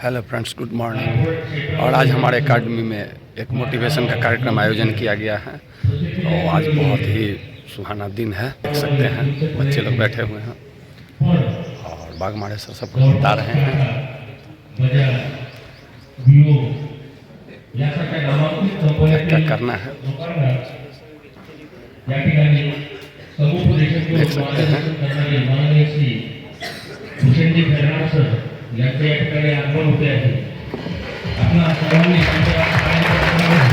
Hello friends, good morning. और आज हमारे अकाडमी में एक मोटिवेशन का कार्यक्रम आयोजन किया गया है। तो आज बहुत ही सुहाना दिन है, देख सकते हैं बच्चे लोग बैठे हुए हैं और बागमारे सर सबको बता रहे हैं। क्या करना है देख सकते हैं। यांच्या या ठिकाणी आगमन होते आहे। आपला सर्वांनी वातावरणामध्ये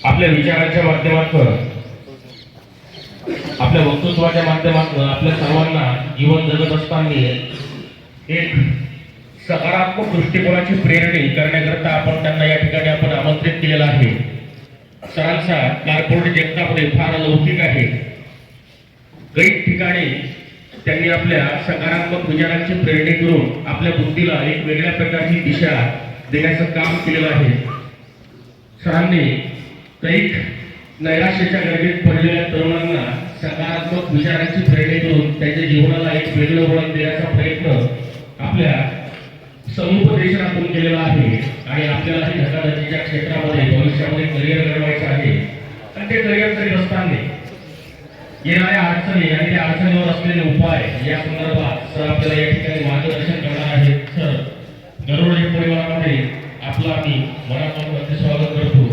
आपल्या विचारांच्या माध्यमातून, आपल्या वक्तृत्वाच्या माध्यमातून आपल्या सर्वांना जीवन जगत असताना एक सकारात्मक दृष्टिकोनाची प्रेरणा करण्याकरता आपण त्यांना या ठिकाणी आपण आमंत्रित केलेलं आहे। सरांचा कार्पोरेट जगतामध्ये फार लौकिक आहे। काही ठिकाणी त्यांनी आपल्या सकारात्मक विचारांची प्रेरणा करून आपल्या बुद्धीला एक वेगळ्या प्रकारची दिशा देण्याचं काम केलेलं आहे। सरांनी काही नैराश्याच्या गर्दीत पडलेल्या तरुणांना सकारात्मक विचारांची प्रेरणा करून त्यांच्या जीवनाला एक वेगळं वळण देण्याचा प्रयत्न आपल्या समुपदेशनातून केलेला आहे। आणि आपल्याला हे धकाधकीच्या क्षेत्रामध्ये भविष्यामध्ये करिअर घडवायचं आहे। आणि ते करिअर करीत असताना येणाऱ्या अडचणी आणि त्या अडचणीवर असलेले उपाय या संदर्भात सर आपल्याला या ठिकाणी मार्गदर्शन करणार आहेत। सर, गरुड या परिवारामध्ये आपलं आम्ही मनापासून स्वागत करतो।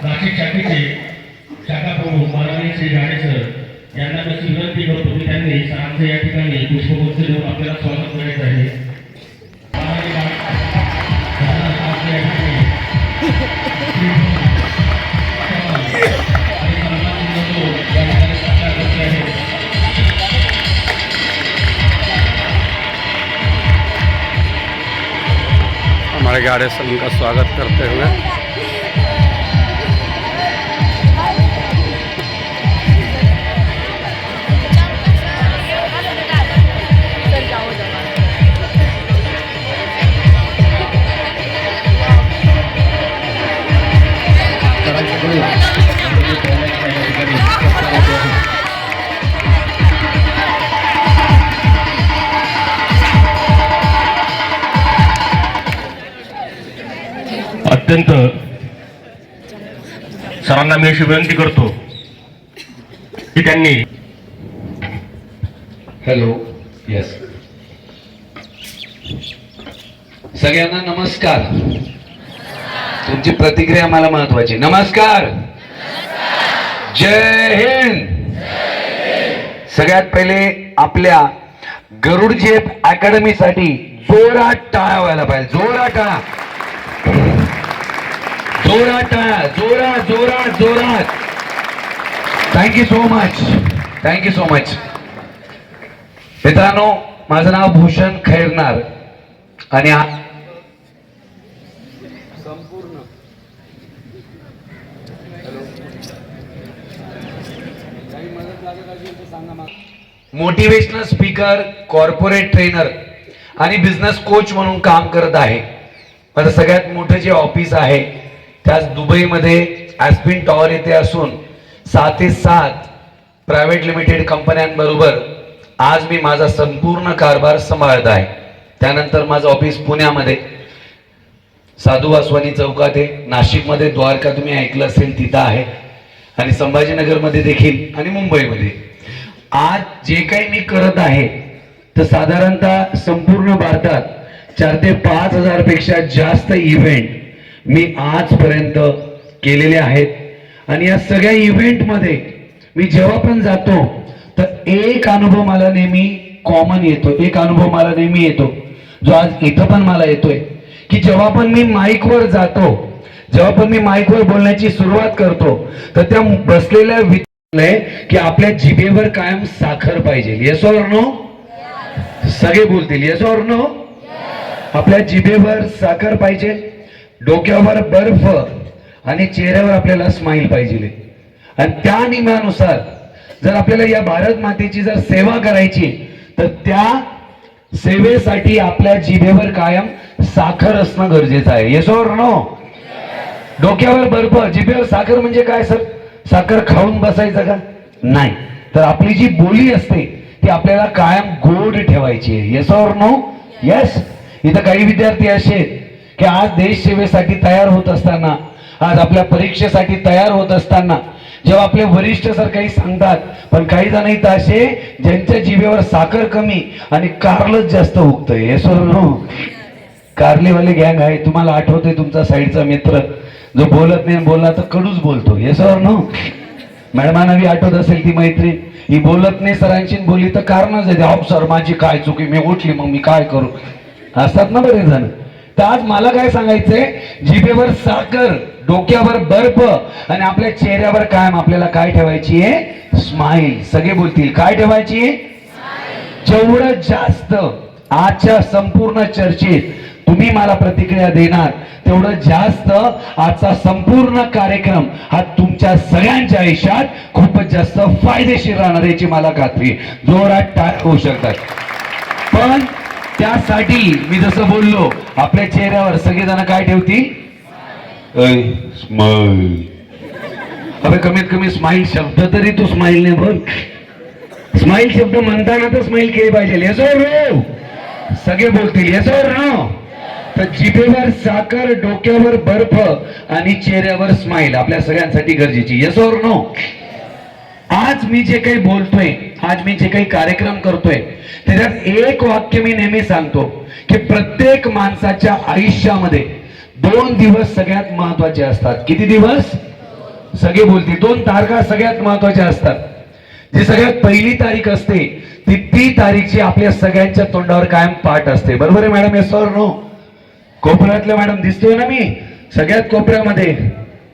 नाशिक शाखेचे शाखा प्रमुख माननीय श्री गाडे सर यांना मी विनंती करतो की त्यांनी सरांचं या ठिकाणी पुष्पगुच्छ देऊन आपल्याला स्वागत करायचं आहे। हमारे गाड़े से उनका स्वागत करते हुए अत्यंत सरांना मी अशी विनंती करतो की त्यांनी हॅलो, यस, सगळ्यांना नमस्कार। तुमची प्रतिक्रिया मला महत्वाची। नमस्कार, जय हिंद। सगळ्यात पहिले आपल्या गरुड झेप अकॅडमी साठी जोरात टाळ्या व्हायला पाहिजे। जोरात टाळ्या, जोरात टाळ्या, जोरात जोरात जोरात। Thank you so much, thank you so much. मित्रांनो, माझं नाव भूषण खैरनार आणि मोटिवेशनल स्पीकर, कॉर्पोरेट ट्रेनर आणि बिझनेस कोच म्हणून काम करत आहे। माझं सगळ्यात मोठं जे ऑफिस आहे त्याच दुबईमध्ये ॲस्पिन टॉवर येथे असून 7 ते 7 प्रायव्हेट लिमिटेड कंपन्यांबरोबर आज मी माझा संपूर्ण कारभार सांभाळत आहे। त्यानंतर माझं ऑफिस पुण्यामध्ये साधू वासवानी चौकात आहे, नाशिकमध्ये द्वारका तुम्ही ऐकलं असेल तिथं आहे, आणि संभाजीनगरमध्ये देखील आणि मुंबईमध्ये। आज जे काही मी करत आहे तर साधारणतः संपूर्ण भारतात 4 ते 5 हजार पेक्षा जास्त इव्हेंट मी आजपर्यंत केलेले आहेत। आणि या सगळ्या इव्हेंट मध्ये मी जेव्हा पण जातो तर एक अनुभव मला नेहमी कॉमन येतो, एक अनुभव मला नेहमी येतो जो आज इथं पण मला येतोय की जेव्हा पण मी माईकवर जातो जेव्हा पण मी माईकवर बोलण्याची सुरुवात करतो तर त्या बसलेल्या विचारलंय की आपल्या जिभेवर कायम साखर पाहिजे. Yes or no? सगळे बोलतील येस ऑर नो. आपल्या जिभेवर साखर पाहिजे, डोक्यावर बर्फ आणि चेहऱ्यावर आपल्याला स्माइल पाहिजे. आणि त्या नियमानुसार जर आपल्याला या भारत मातेची जर सेवा करायची तर त्या सेवेसाठी आपल्या जिभेवर कायम साखर असणं गरजेचं आहे. Yes or no? डोक्यावर बर्फ, जिभेवर साखर म्हणजे काय सर? साखर खाऊन बसायचं का? नाही. तर आपली जी बोली असते ती आपल्याला कायम गोड ठेवायची आहे. Yes or no? येस. इथं काही विद्यार्थी असे आहेत की आज देश सेवेसाठी तयार होत असताना, आज आपल्या परीक्षेसाठी तयार होत असताना जेव्हा आपले वरिष्ठ सर काही सांगतात, पण काही जण इथं असे ज्यांच्या जिभेवर साखर कमी आणि कारलच जास्त उगतंय. Yes or no? कारलेवाले गँग आहे. तुम्हाला आठवतंय तुमचा साईडचा मित्र जो बोलत नाही, बोलला तर कडूच बोलतो. Yes or no? मॅडमांना बी आठवत असेल ती मैत्री, ही बोलत नाही सरांशी बोलली तर कारणच आहे, अहो सर माझी काय चुकी, मी उठली मग मी काय करू, असतात ना बरेच जण. तर आज मला काय सांगायचंय, जिभेवर साखर, डोक्यावर बर्फ आणि आपल्या चेहऱ्यावर कायम आपल्याला काय ठेवायची आहे? स्माइल. सगळे बोलतील काय ठेवायची आहे? जेवढं जास्त आजच्या संपूर्ण चर्चेत तुम्ही मला प्रतिक्रिया देणार तेवढं जास्त आजचा संपूर्ण कार्यक्रम हा तुमच्या सगळ्यांच्या आयुष्यात खूपच जास्त फायदेशीर राहणार याची मला खात्री. जोरात टाळ्या होऊ शकतात. पण त्यासाठी मी जसं बोललो, आपल्या चेहऱ्यावर सगळेजण काय ठेवतील? स्माइल. अबे कमीत कमी स्माइल शब्द तरी तू स्माइल ने बोल. स्माइल शब्द म्हणताना तर स्माइल केली पाहिजे. Yes or no? सगळे बोलतील येस ऑर नो? तर जिभेवर साखर, डोक्यावर बर्फ आणि चेहऱ्यावर स्माइल आपल्या सगळ्यांसाठी गरजेची. Yes or no? आज मी जे काही बोलतोय, आज मी जे काही कार्यक्रम करतोय त्याच्यात एक वाक्य मी नेहमी सांगतो की प्रत्येक माणसाच्या आयुष्यामध्ये 2 दिवस सगळ्यात महत्वाचे असतात. किती दिवस? सगळे बोलतील 2 तारखा सगळ्यात महत्वाच्या असतात. जी सगळ्यात पहिली तारीख असते ती तारीखची आपल्या सगळ्यांच्या तोंडावर कायम पाठ असते. बरोबर आहे मॅडम? Yes or no? कोपऱ्यातल्या मॅडम दिसतोय ना मी सगळ्यात कोपऱ्यामध्ये?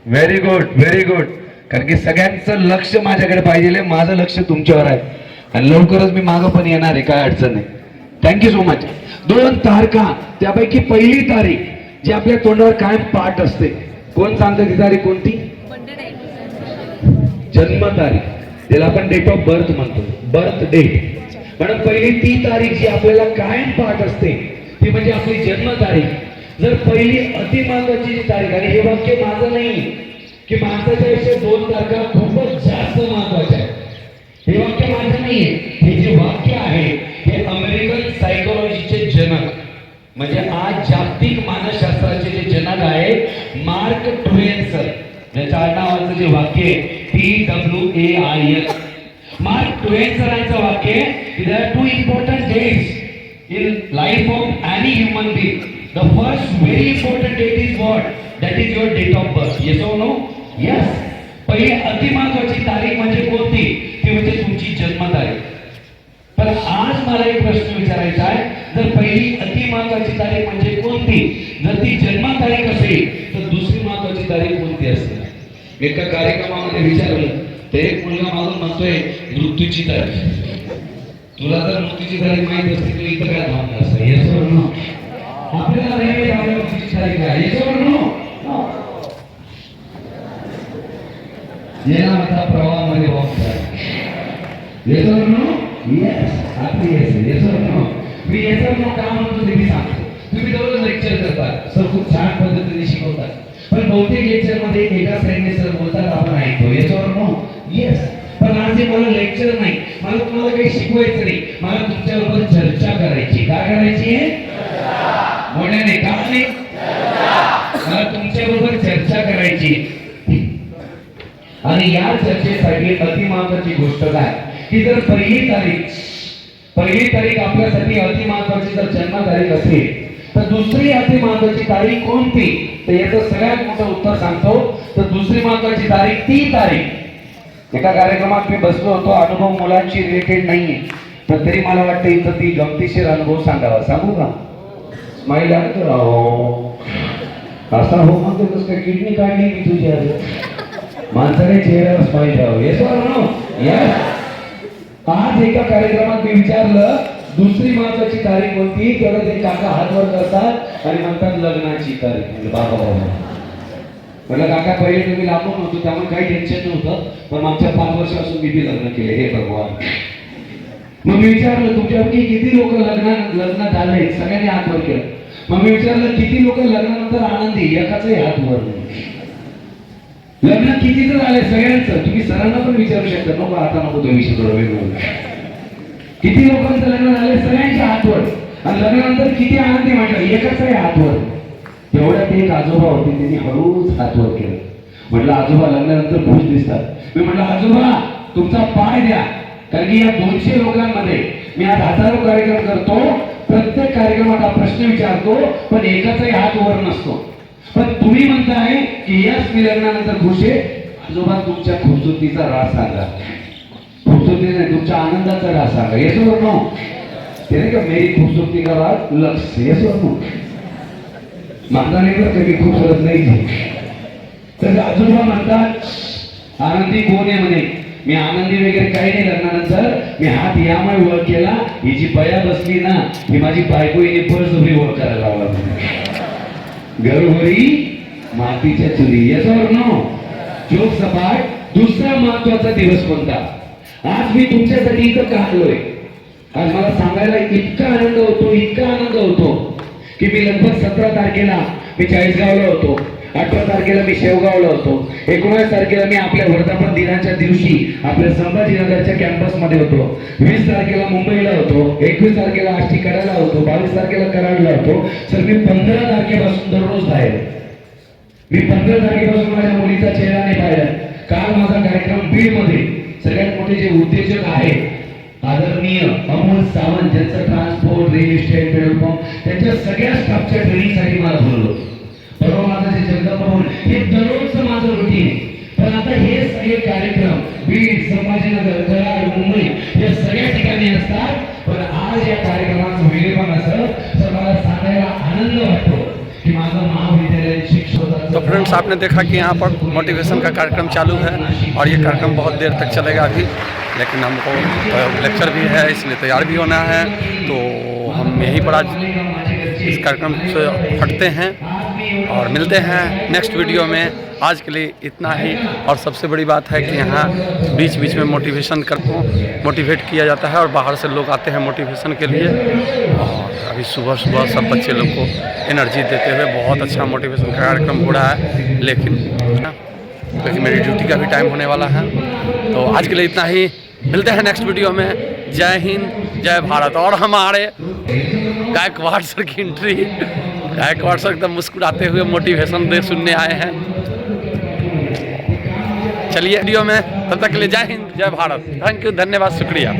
Very good, very good. कारण की सगळ्यांचं लक्ष माझ्याकडे पाहिजे, माझं लक्ष तुमच्यावर आहे आणि लवकरच मी मागं पण येणार आहे, काय अडचण नाही. Thank you so much. 2 तारखा, त्यापैकी पहिली तारीख जी आपल्या तोंडावर कायम पाठ असते, कोण सांगतं ती तारीख कोणती? जन्म तारीख, त्याला आपण डेट ऑफ बर्थ म्हणतो, बर्थ डेट. म्हणून पहिली ती तारीख जी आपल्याला कायम पाठ असते ती म्हणजे आपली जन्म तारीख. जर पहिली अति महत्वाची जी तारीख, आणि हे वाक्य माझं नाही की माणसाच्या आयुष्यात 2 तारखा खूपच जास्त महत्वाच्या आहेत, हे वाक्य माझं नाहीये. हे जे वाक्य आहे हे अमेरिकन सायकोलॉजीचे जनक, म्हणजे आज जागतिक मानसशास्त्राचे जे जनक आहे मार्क ट्वेन सर, ज्याच्या आडनावाचं जे वाक्य आहे TWAIN, मार्क ट्वेन सरांचं वाक्य आहे, there are 2 important days in life of any human being. The first very important date is what? That is your date of birth. Yes or no? Yes. पहिली अति महत्वाची तारीख म्हणजे कोणती? ती म्हणजे तुमची जन्म तारीख. पण आज मला एक प्रश्न विचारायचा आहे, जर पहिली अति महत्वाची तारीख म्हणजे कोणती, जर ती जन्म तारीख असेल तर दुसरी महत्वाची तारीख कोणती असते? एका कार्यक्रमामध्ये विचारलं तर एक मुलगा मागून म्हणतोय मृत्यूची तारीख. तुला जर मृत्यूची तारीख माहिती असते तर इथं काय थांबणार असतं? Yes or no? आपल्याला नेहमी मृत्यूची तारीख आहे. Yes or no? येणारा प्रवाहामध्ये वाहत आहे. Yes or no? येस. आपली येस. Yes or no? मी येस ऑर नो का म्हणतो ते मी सांगतो. तुम्ही दररोज लेक्चर करतात, सर खूप छान पद्धतीने शिकवतात, पण बहुतेक लेक्चर मध्ये एका साईडने सर बोलतात आपण ऐकतो. Yes or no? येस. पण आज मला लेक्चर नाही, मला तुम्हाला काही शिकवायचं नाही, मला तुमच्याबरोबर चर्चा करायची. काय करायची आहे? मोठ्याने का नाही? मला तुमच्याबरोबर चर्चा करायची. आणि या चर्चेसाठी अति महत्वाची गोष्ट काय की जर पहिली तारीख आपल्यासाठी अति महत्वाची जर जन्म तारीख असेल तर दुसरी अति महत्वाची तारीख कोणती? तर याचं सगळ्यात मोठं उत्तर सांगतो. तर दुसरी महत्वाची तारीख ती तारीख, एका कार्यक्रमात मी बसलो होतो, अनुभव मुलांशी रिलेटेड नाहीये पण तरी मला वाटतं इथं ती गमतीशीर अनुभव सांगावा. सांगू का? स्माईल आहे तर असा हो मग कसं काय किडनी काढली मी तुझी आज माणसाने चेहऱ्यावर स्माईल ठेवावं येस और नो यस आज एका कार्यक्रमात मी विचारलं दुसरी महत्वाची तारीख कोणती तेव्हा ते काका हात वर करतात आणि म्हणतात लग्नाची तारीख म्हणजे बाबा म्हटलं काका पहिले तुम्ही लांबून होतो त्यामुळे काही टेन्शन नव्हतं पण मागच्या 5 वर्षापासून मी लग्न केले हे भगवान मग मी विचारलं तुमच्यापैकी किती लोक लग्न झाले सगळ्यांनी हात वर केलं मग मी विचारलं किती लोक लग्नानंतर आनंदी एकाचही हात वर लग्न किती तर झाले सगळ्यांचं तुम्ही सरांना पण विचारू शकता नको आता नको तो विषय थोडा वेगळा किती लोकांचं लग्न झाले सगळ्यांच्या हातवर आणि लग्नानंतर किती आनंदी म्हटलं एकाचही हातवर तेवढ्यात एक आजोबा होते त्यांनी हळूच हातवर केलं म्हटलं आजोबा लग्नानंतर खुश दिसतात मी म्हटलं आजोबा तुमचा पाय द्या कारण की या 200 लोकांमध्ये मी आज हजारो कार्यक्रम करतो प्रत्येक कार्यक्रमात हा प्रश्न विचारतो पण एकाचाही हात वर नसतो पण तुम्ही म्हणताय की यस मी लग्नानंतर खुश आहे आजोबा तुमच्या खूबसूरतीचा राज सांगा खूबसूरती नाही तुमच्या आनंदाचा राज सांगा येस और नो ते नाही का मेरी खूबसूरती का राज लक्ष येस और नो माझा नाही तर कधी खूबसूरत नाही तर आजोबा म्हणतात आनंदी कोण आहे म्हणे मी आनंदी वगैरे काही नाही लग्नानंतर मी हात यामुळे वर केला ही जी बया बसली ना ही माझी बायको हिने बळजबरी वर करायला लावला घरोघरी मातीच्या चुली येस और नो जोक सपाट दुसरा महत्वाचा दिवस कोणता आज मी तुमच्यासाठी इथं का आलोय आज मला सांगायला इतका आनंद होतो की मी लगभग 17 तारखेला मी चाळीसगावला होतो 18 तारखेला मी शेवगावला होतो 19 तारखेला मी आपल्या वर्धापन दिनाच्या दिवशी आपल्या संभाजीनगरच्या कॅम्पस मध्ये होतो 20 तारखेला मुंबईला होतो 21 तारखेला आष्टी करायला होतो 22 तारखेला कराडला होतो सर मी 15 तारखेपासून दररोज बाहेर मी 15 तारखेपासून माझ्या मुलीचा चेहरा नाही पाहिला काल माझा कार्यक्रम बीड मध्ये सगळ्यात मोठे जे उद्योजक आहेत आदरणीय अमोल सावंत ज्यांचं transport real estate petrol pump त्यांच्या सगळ्या स्टाफच्या ट्रेनिंगसाठी मला बोलवलं परवा माझं जे जगदंबा हे दररोजचं माझं रुटीन पण आता हे सगळे कार्यक्रम बीड संभाजीनगर कराड मुंबई या सगळ्या ठिकाणी असतात पण आज या कार्यक्रमाचं वेगळेपण असं तर मला सांगायला आनंद वाटतो कि माझं महाविद्यालय शिक्षक तो फ्रेंड्स आपने देखा कि यहाँ पर मोटिवेशन का कार्यक्रम चालू है और ये कार्यक्रम बहुत देर तक चलेगा अभी लेकिन हमको लेक्चर भी है इसलिए तैयार भी होना है तो हम यहीं पर आज इस कार्यक्रम से हटते हैं और मिलते हैं नेक्स्ट वीडियो में आज के लिए इतना ही और सबसे बड़ी बात है कि यहाँ बीच बीच में मोटिवेट किया जाता है और बाहर से लोग आते हैं मोटिवेशन के लिए और अभी सुबह सुबह सब बच्चे लोग को एनर्जी देते हुए बहुत अच्छा मोटिवेशन का कार्यक्रम हो रहा है लेकिन क्योंकि मेरी ड्यूटी का भी टाइम होने वाला है तो आज के लिए इतना ही मिलते हैं नेक्स्ट वीडियो में जय हिंद जय भारत और हमारे गायकवाड़ सर की एंट्री गायकवाड़ सर एकदम मुस्कुराते हुए मोटिवेशन दे सुनने आए हैं चलिए वीडियो में तब तक के लिए जय हिंद जय भारत थैंक यू धन्यवाद शुक्रिया।